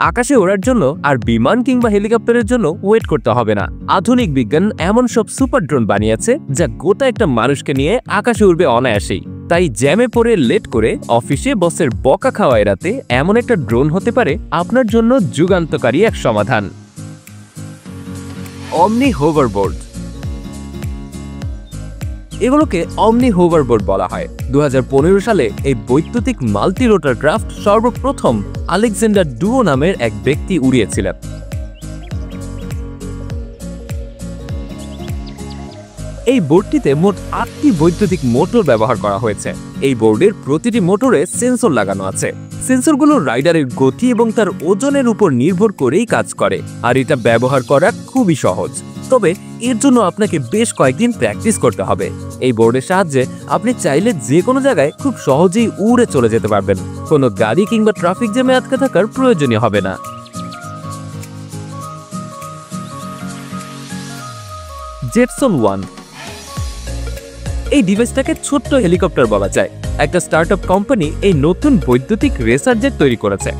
আকাশে ওড়ার জন্য আর বিমান কিংবা হেলিকপ্টারের জন্য ওয়েট করতে হবে না। আধুনিক বিজ্ঞান এমন সব সুপার ড্রোন বানিয়েছে যা গোটা একটা মানুষকে নিয়ে আকাশে উড়বে অনায়াসেই। তাই জ্যামে পড়ে লেট করে অফিসে বসের বকা খাওয়া এড়াতে এমন একটা ড্রোন হতে পারে আপনার জন্য যুগান্তকারী এক সমাধান। অমনি হোভারবোর্ড। এগুলোকে অমনি হোভারবোর্ড বলা হয়। 2015 সালে এই বৈদ্যুতিক মাল্টি রোটার ক্রাফট সর্বপ্রথম আলেকজান্ডার ডুও নামের এক ব্যক্তি উড়িয়েছিলেন। এই বোর্ডটিতে মোট 8টি বৈদ্যুতিক মোটর ব্যবহার করা হয়েছে। এই বোর্ডের প্রতিটি মোটরে সেন্সর লাগানো আছে। সেন্সরগুলো রাইডারের গতি এবং তার ওজনের উপর নির্ভর করেই কাজ করে, আর এটা ব্যবহার করা খুবই সহজ। তবে এর জন্য আপনাকে বেশ কয়েকদিন প্র্যাকটিস করতে হবে। এই বোর্ডের সাহায্যে আপনি চাইলে যে কোনো জায়গায় খুব সহজেই উড়ে চলে যেতে পারবেন। কোনো গাড়ি কিংবা ট্রাফিক জ্যামে আটকে থাকার প্রয়োজনই হবে না। জেটসন 1। এই ডিভাইসটাকে ছোট্ট হেলিকপ্টার বলা যায়। একটা স্টার্টআপ কোম্পানি এই নতুন বৈদ্যুতিক রেসার জেট তৈরি করেছে।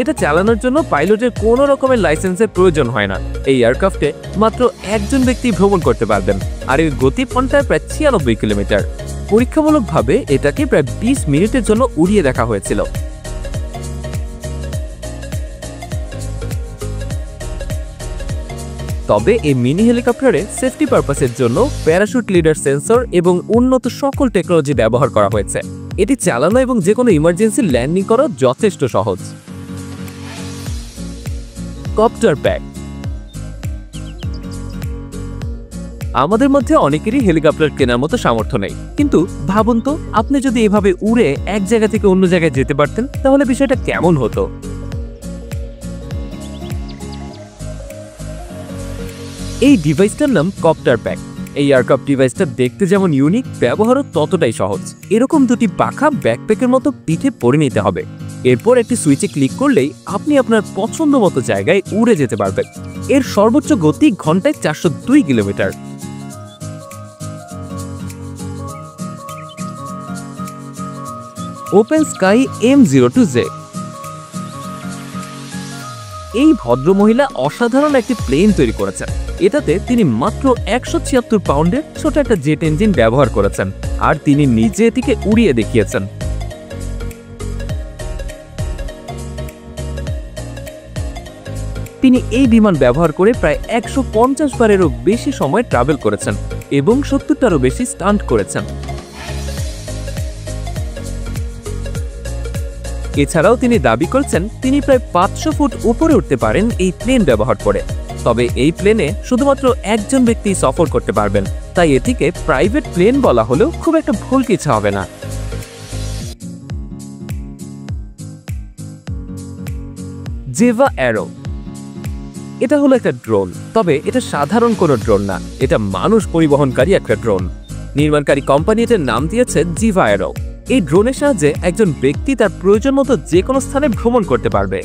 এটা চালানোর জন্য পাইলটের কোনো রকমের লাইসেন্সের প্রয়োজন হয় না। এই এয়ারক্রাফটে মাত্র একজন ব্যক্তি ভ্রমণ করতে পারবেন, আর এর গতি ঘন্টায় প্রায় 96 কিলোমিটার। পরীক্ষামূলকভাবে এটাকে প্রায় 20 মিনিটের জন্য উড়িয়ে দেখা হয়েছিল। তবে এই মিনি হেলিকপ্টারে সেফটি পারপাসের জন্য প্যারাশুট লিডার সেন্সর এবং উন্নত সকল টেকনোলজি ব্যবহার করা হয়েছে। এটি চালানো এবং যে কোনো ইমার্জেন্সি ল্যান্ডিং করা যথেষ্ট সহজ। Copter pack. আমাদের মধ্যে অনেকেরই হেলিকপ্টার কেনার মতো সামর্থ্য নেই, কিন্তু ভাবুন তো আপনি যদি এভাবে উড়ে এক জায়গা থেকে অন্য জায়গায় যেতে পারতেন, তাহলে বিষয়টা কেমন হতো। এই ডিভাইসটার নাম কপ্টার প্যাক। এই এয়ারক্রাফট ডিভাইসটা দেখতে যেমন ইউনিক, ব্যবহারও ততটাই সহজ। এরকম দুটি পাখা ব্যাকপ্যাকের মতো পিঠে পরে নিতে হবে। এরপর একটি সুইচে ক্লিক করলেই আপনি আপনার পছন্দ মতো জায়গায় উড়ে যেতে পারবেন। এর সর্বোচ্চ গতি ঘন্টায় 402 কিলোমিটার। Open sky M02J। এই ভদ্রমহিলা অসাধারণ একটি প্লেন তৈরি করেছেন। এটাতে তিনি মাত্র 176 পাউন্ডের ছোট একটা জেট ইঞ্জিন ব্যবহার করেছেন, আর তিনি নিজে এটিকে উড়িয়ে দেখিয়েছেন। তিনি এই বিমান ব্যবহার করে প্রায় 150 বারেরও বেশি সময় ট্রাভেল করেছেন এবং 70টারও বেশি স্টান্ট করেছেন। এছাড়াও তিনি দাবি করেছেন তিনি প্রায় 500 ফুট উপরে উঠতে পারেন এই প্লেন ব্যবহার করে। তবে এই প্লেনে শুধুমাত্র একজন ব্যক্তি সফর করতে পারবেন, তাই এটিকে প্রাইভেট প্লেন বলা হলেও খুব একটা ভুল কিছু হবে না। জেভা অ্যারো। এটা হলো একটা ড্রোন, তবে এটা সাধারণ কোনো ড্রোন না, এটা মানুষ পরিবহনকারী একটা ড্রোন। নির্মাণকারী কোম্পানি এটার নাম দিয়েছে জিভা অ্যারো। এই ড্রোনের সাহায্যে একজন ব্যক্তি তার প্রয়োজন মতো যে কোনো স্থানে ভ্রমণ করতে পারবে।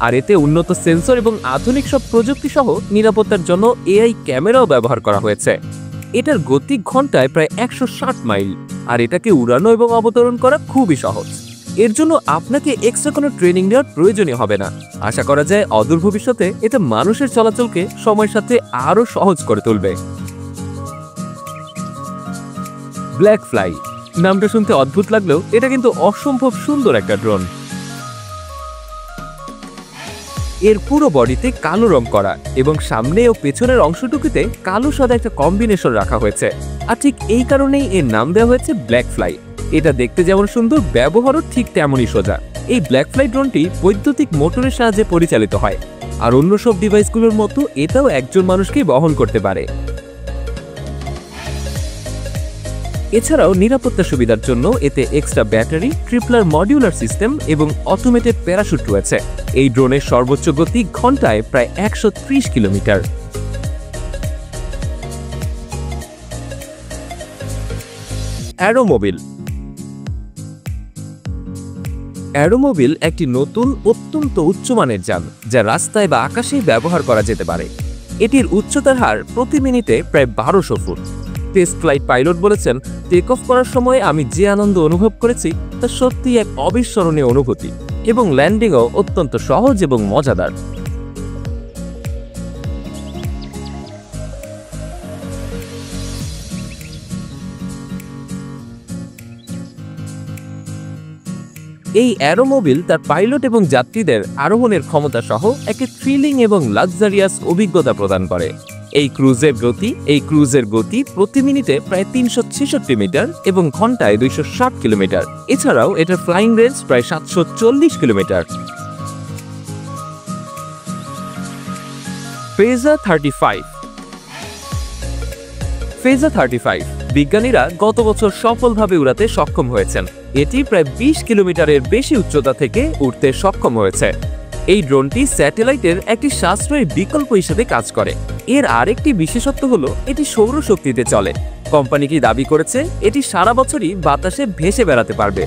আর এতে উন্নত সেন্সর এবং আধুনিক সব প্রযুক্তি সহ নিরাপত্তার জন্য AI ক্যামেরাও ব্যবহার করা হয়েছে। এটার গতি ঘন্টায় প্রায় 160 মাইল, আর এটাকে উড়ানো এবং অবতরণ করা খুবই সহজ। এর জন্য আপনাকে এক্সট্রা কোনো ট্রেনিং নেওয়ার প্রয়োজনই হবে না। আশা করা যায় অদূর ভবিষ্যতে এটা মানুষের চলাচলকে সময়ের সাথে আরো সহজ করে তুলবে। Black fly. নামটা শুনতে অদ্ভুত লাগলেও এটা কিন্তু অসম্ভব সুন্দর একটা ড্রোন। এর পুরো বডিতে কালো রং করা এবং সামনে ও পেছনের অংশটুকুতে কালো সাদা একটা কম্বিনেশন রাখা হয়েছে, আর ঠিক এই কারণেই এর নাম দেওয়া হয়েছে ব্ল্যাক ফ্লাই। এটা দেখতে যেমন সুন্দর, ব্যবহারও ঠিক তেমনই সোজা। এই ব্ল্যাক ফ্লাই ড্রোনটি বৈদ্যুতিক মোটরের সাহায্যে পরিচালিত হয়, আর অন্য সব ডিভাইসগুলোর মতো এটাও একজন মানুষকেই বহন করতে পারে। এছাড়াও নিরাপত্তা সুবিধার জন্য এতে extra battery, Tripler modular system এবং অটোমেটেড প্যারাশুট রয়েছে। এই ড্রোনের সর্বোচ্চ গতি ঘন্টায় প্রায় 130 কিলোমিটার। অ্যারোমোবিল। অ্যারোমোবিল একটি নতুন অত্যন্ত উচ্চমানের যান যা রাস্তায় বা আকাশে ব্যবহার করা যেতে পারে। এটির উচ্চতার হার প্রতি মিনিটে প্রায় 1200 ফুট। টেস্ট ফ্লাইট পাইলট বলেছেন, টেক অফ করার সময় আমি যে আনন্দ অনুভব করেছি তা সত্যিই এক অবিস্মরণীয় অনুভূতি এবং ল্যান্ডিংও অত্যন্ত সহজ এবং মজাদার। এই অ্যারোমোবিল তার পাইলট এবং যাত্রীদের আরোহণের ক্ষমতা সহ একটি থ্রিলিং এবং লাক্সারিয়াস অভিজ্ঞতা প্রদান করে। এই ক্রুজের গতি প্রতি মিনিটে প্রায় 366 মিটার এবং ঘন্টায় 260 কিলোমিটার। এছাড়াও এটার ফ্লাইং রেঞ্জ প্রায় 740 কিলোমিটার। ফেজা 35 বিজ্ঞানীরা গত বছর সফলভাবে উড়াতে সক্ষম হয়েছেন। এটি প্রায় 20 কিলোমিটারের বেশি উচ্চতা থেকে উঠতে সক্ষম হয়েছে। এই ড্রোনটি স্যাটেলাইটের একটি সাশ্রয়ী বিকল্প হিসেবে কাজ করে। এর আরেকটি বিশেষত্ব হলো এটি সৌরশক্তিতে চলে। কোম্পানিটি দাবি করেছে এটি সারা বছরই বাতাসে ভেসে বেড়াতে পারবে।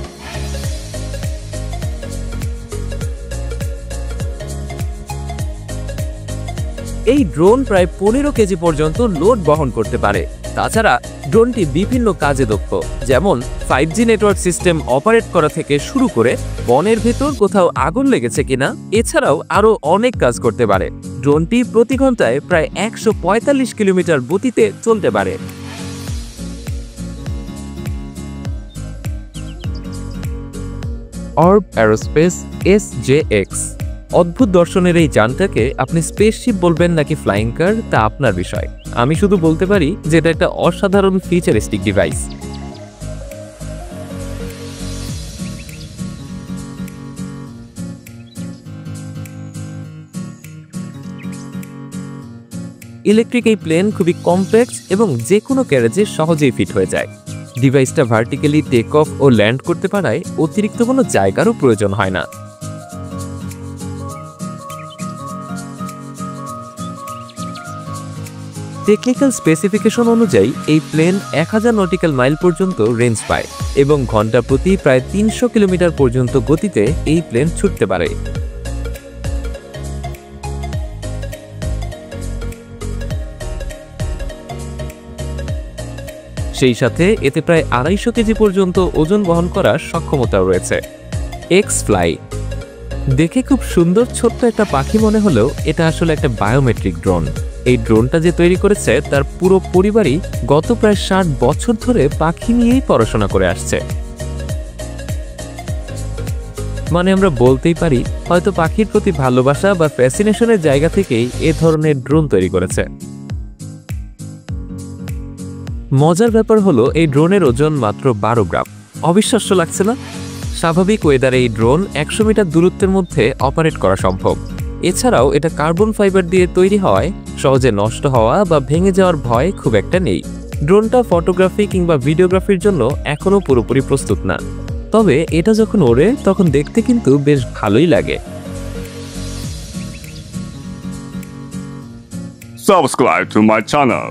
এই ড্রোন প্রায় 15 কেজি পর্যন্ত লোড বহন করতে পারে। তাছাড়া ড্রোনটি বিভিন্ন কাজে দক্ষ, যেমন 5G নেটওয়ার্ক সিস্টেম অপারেট করা থেকে শুরু করে বনের ভেতর কোথাও আগুন লেগেছে কিনা, এছাড়াও আরও অনেক কাজ করতে পারে। ড্রোনটি প্রতি ঘন্টায় প্রায় 145 কিলোমিটার গতিতে চলতে পারে। অর্ব অ্যারোস্পেস SJX অদ্ভুত দর্শনের এই যানটাকে আপনি স্পেসশিপ বলবেন নাকি ফ্লাইং কার তা আপনার বিষয়। আমি শুধু বলতে পারি যে এটা একটা অসাধারণ ফিচারিস্টিক ডিভাইস। ইলেকট্রিক এই প্লেন খুবই কমপ্লেক্স এবং যে কোনো ক্যারেজে সহজেই ফিট হয়ে যায়। ডিভাইসটা ভার্টিক্যালি টেক অফ ও ল্যান্ড করতে পারায় অতিরিক্ত কোনো জায়গারও প্রয়োজন হয় না। টেকনিক্যাল স্পেসিফিকেশন অনুযায়ী এই প্লেন 1000 নটিক্যাল মাইল পর্যন্ত রেঞ্জ পায় এবং ঘন্টা প্রতি প্রায় 300 কিলোমিটার পর্যন্ত গতিতে এই প্লেন ছুটতে পারে। সেই সাথে এতে প্রায় 250 কেজি পর্যন্ত ওজন বহন করার সক্ষমতাও রয়েছে। এক্স-ফ্লাই দেখে খুব সুন্দর ছোট্ট একটা পাখি মনে হলেও এটা আসলে একটা বায়োমেট্রিক ড্রোন। এই ড্রোনটা যে তৈরি করেছে তার পুরো পরিবারই গত প্রায় 60 বছর ধরে পাখি নিয়েই পড়াশোনা করে আসছে। মানে আমরা বলতেই পারি হয়তো পাখির প্রতি ভালোবাসা বা ফ্যাসিনেশনের জায়গা থেকেই এ ধরনের ড্রোন তৈরি করেছে। মজার ব্যাপার হলো এই ড্রোনের ওজন মাত্র 12 গ্রাম। অবিশ্বাস্য লাগছে না? স্বাভাবিক ওয়েদারে এই ড্রোন 100 মিটার দূরত্বের মধ্যে অপারেট করা সম্ভব। এছাড়াও এটা কার্বন ফাইবার দিয়ে তৈরি হওয়ায় সহজে নষ্ট হওয়া বা ভেঙে যাওয়ার ভয় খুব একটা নেই। ড্রোনটা ফটোগ্রাফি কিংবা ভিডিওগ্রাফির জন্য এখনও পুরোপুরি প্রস্তুত না, তবে এটা যখন ওড়ে তখন দেখতে কিন্তু বেশ ভালোই লাগে। Subscribe to my channel.